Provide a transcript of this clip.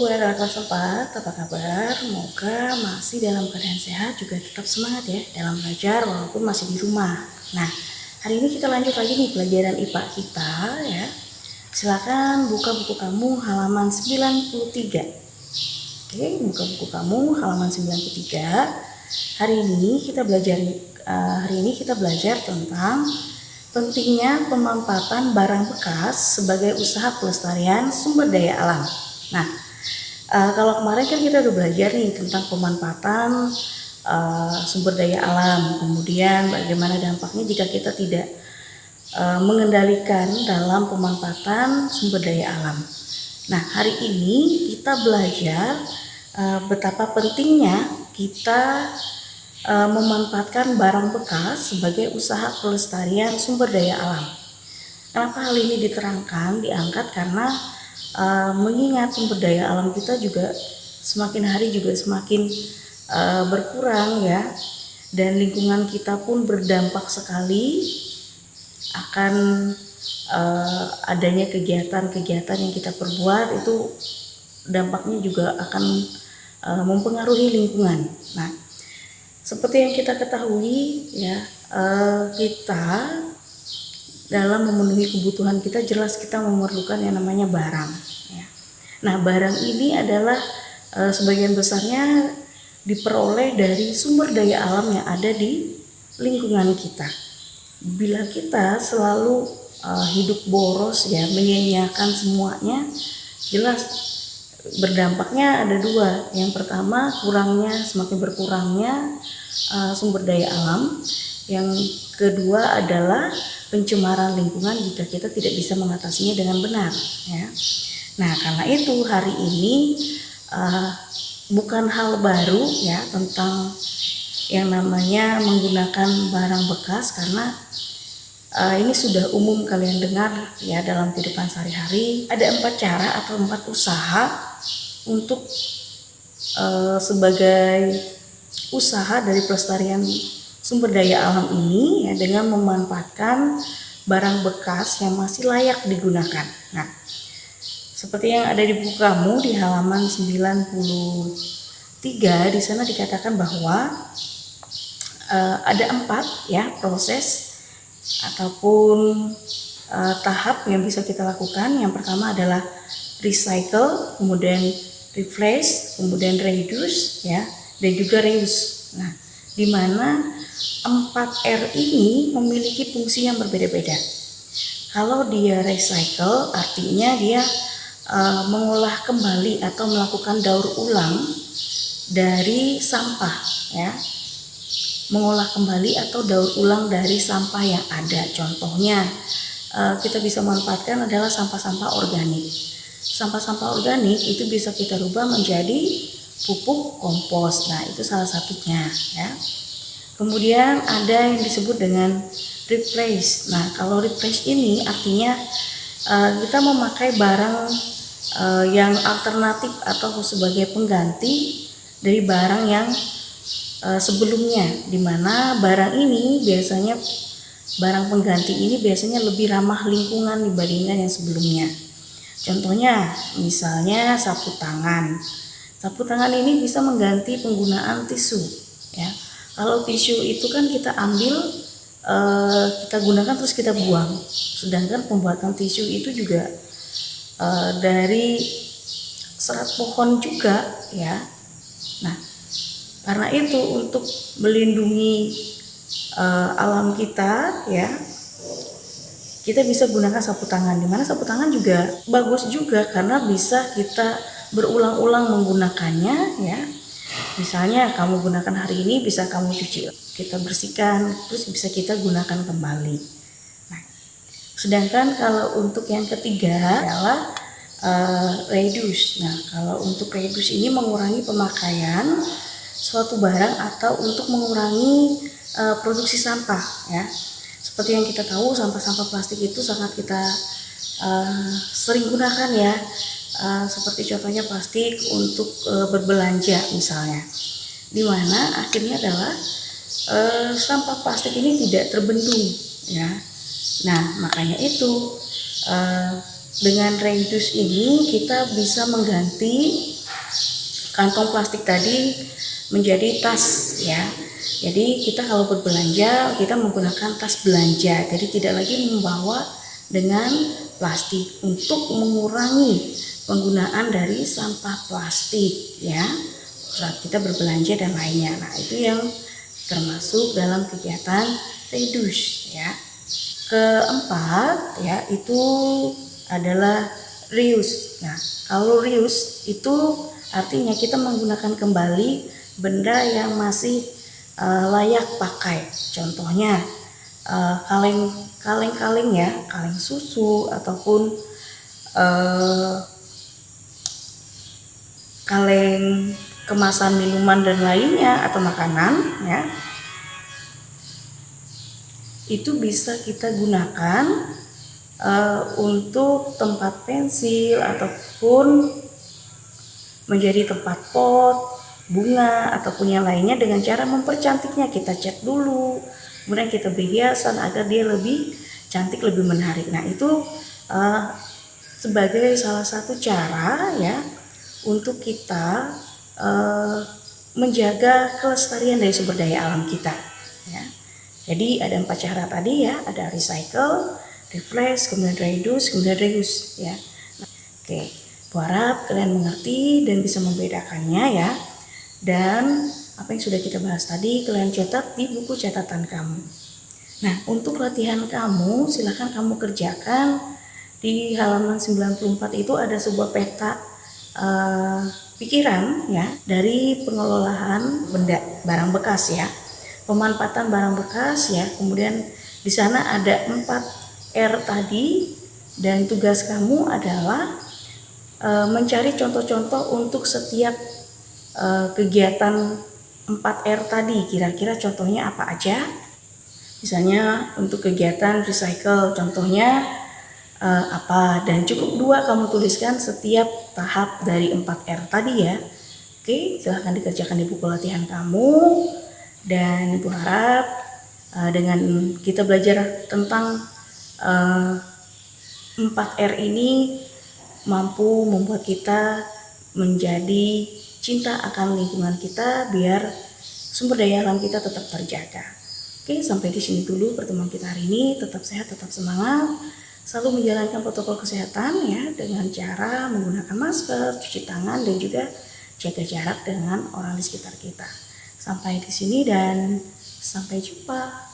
buat anak kelas 4, apa kabar? Semoga masih dalam keadaan sehat, juga tetap semangat ya dalam belajar walaupun masih di rumah. Nah, hari ini kita lanjut lagi nih pelajaran IPA kita ya. Silakan buka buku kamu halaman 93. Oke, buka buku kamu halaman 93. Hari ini kita belajar tentang pentingnya pemanfaatan barang bekas sebagai usaha pelestarian sumber daya alam. Nah, kalau kemarin kan kita udah belajar nih tentang pemanfaatan sumber daya alam, kemudian bagaimana dampaknya jika kita tidak mengendalikan dalam pemanfaatan sumber daya alam. Nah, hari ini kita belajar betapa pentingnya kita memanfaatkan barang bekas sebagai usaha pelestarian sumber daya alam. Kenapa hal ini diangkat? Karena mengingat sumber daya alam kita juga semakin hari juga semakin berkurang ya, dan lingkungan kita pun berdampak sekali akan adanya kegiatan-kegiatan yang kita perbuat, itu dampaknya juga akan mempengaruhi lingkungan. Nah, seperti yang kita ketahui ya, kita dalam memenuhi kebutuhan kita jelas kita memerlukan yang namanya barang ya. Nah, barang ini adalah sebagian besarnya diperoleh dari sumber daya alam yang ada di lingkungan kita. Bila kita selalu hidup boros ya, menyia-nyiakan semuanya, jelas berdampaknya ada dua. Yang pertama, semakin berkurangnya sumber daya alam. Yang kedua adalah pencemaran lingkungan jika kita tidak bisa mengatasinya dengan benar ya. Nah, karena itu hari ini bukan hal baru ya tentang yang namanya menggunakan barang bekas, karena ini sudah umum kalian dengar ya dalam kehidupan sehari-hari. Ada 4 cara atau 4 usaha untuk sebagai usaha dari pelestarian sumber daya alam ini ya, dengan memanfaatkan barang bekas yang masih layak digunakan. Nah, seperti yang ada di buku kamu di halaman 93, di sana dikatakan bahwa ada 4 ya proses ataupun tahap yang bisa kita lakukan. Yang pertama adalah recycle, kemudian replace, kemudian reduce ya, dan juga reuse. Nah, di mana 4R ini memiliki fungsi yang berbeda-beda. Kalau dia recycle, artinya dia mengolah kembali atau melakukan daur ulang dari sampah ya. Mengolah kembali atau daur ulang dari sampah yang ada. Contohnya kita bisa manfaatkan adalah sampah-sampah organik. Sampah-sampah organik itu bisa kita rubah menjadi pupuk kompos. Nah, itu salah satunya ya. Kemudian ada yang disebut dengan replace. Nah, kalau replace ini artinya kita memakai barang yang alternatif atau sebagai pengganti dari barang yang sebelumnya, dimana barang pengganti ini biasanya lebih ramah lingkungan dibandingkan yang sebelumnya. Contohnya misalnya sapu tangan. Sapu tangan ini bisa mengganti penggunaan tisu ya. Kalau tisu itu kan kita ambil, kita gunakan terus kita buang. Sedangkan pembuatan tisu itu juga dari serat pohon juga ya. Nah, karena itu untuk melindungi alam kita ya, kita bisa gunakan sapu tangan. Dimana sapu tangan juga bagus juga karena bisa kita berulang-ulang menggunakannya ya. Misalnya kamu gunakan hari ini, bisa kamu cuci, kita bersihkan, terus bisa kita gunakan kembali. Nah, sedangkan kalau untuk yang ketiga adalah reduce. Nah, kalau untuk reduce ini mengurangi pemakaian suatu barang atau untuk mengurangi produksi sampah ya. Seperti yang kita tahu, sampah-sampah plastik itu sangat kita sering gunakan ya. Seperti contohnya plastik untuk berbelanja misalnya, dimana akhirnya adalah sampah plastik ini tidak terbendung ya. Nah, makanya itu dengan reduce ini kita bisa mengganti kantong plastik tadi menjadi tas ya. Jadi kita kalau berbelanja kita menggunakan tas belanja, jadi tidak lagi membawa dengan plastik untuk mengurangi penggunaan dari sampah plastik ya saat kita berbelanja dan lainnya. Nah itu yang termasuk dalam kegiatan reduce ya. Keempat ya itu adalah reuse. Nah kalau reuse itu artinya kita menggunakan kembali benda yang masih layak pakai. Contohnya kaleng-kaleng ya, kaleng susu ataupun kaleng kemasan minuman dan lainnya atau makanan ya. Itu bisa kita gunakan untuk tempat pensil ataupun menjadi tempat pot, bunga ataupun yang lainnya dengan cara mempercantiknya. Kita cat dulu, kemudian kita beri hiasan agar dia lebih cantik, lebih menarik. Nah itu sebagai salah satu cara ya untuk kita menjaga kelestarian dari sumber daya alam kita ya. Jadi ada 4 cara tadi ya, ada recycle, refresh, kemudian reduce, kemudian reuse ya. Oke, aku harap kalian mengerti dan bisa membedakannya ya. Dan apa yang sudah kita bahas tadi kalian catat di buku catatan kamu. Nah, untuk latihan kamu silahkan kamu kerjakan di halaman 94 itu ada sebuah peta pikiran ya dari pengelolaan benda barang bekas ya. Pemanfaatan barang bekas ya. Kemudian di sana ada 4 R tadi dan tugas kamu adalah mencari contoh-contoh untuk setiap kegiatan 4R tadi. Kira-kira contohnya apa aja? Misalnya untuk kegiatan recycle contohnya apa, dan cukup 2 kamu tuliskan setiap tahap dari 4R tadi ya. Oke, silahkan dikerjakan di buku latihan kamu. Dan Ibu harap dengan kita belajar tentang 4R ini mampu membuat kita menjadi cinta akan lingkungan kita biar sumber daya alam kita tetap terjaga. Oke, sampai di sini dulu pertemuan kita hari ini. Tetap sehat, tetap semangat, selalu menjalankan protokol kesehatan ya dengan cara menggunakan masker, cuci tangan dan juga jaga jarak dengan orang di sekitar kita. Sampai di sini dan sampai jumpa.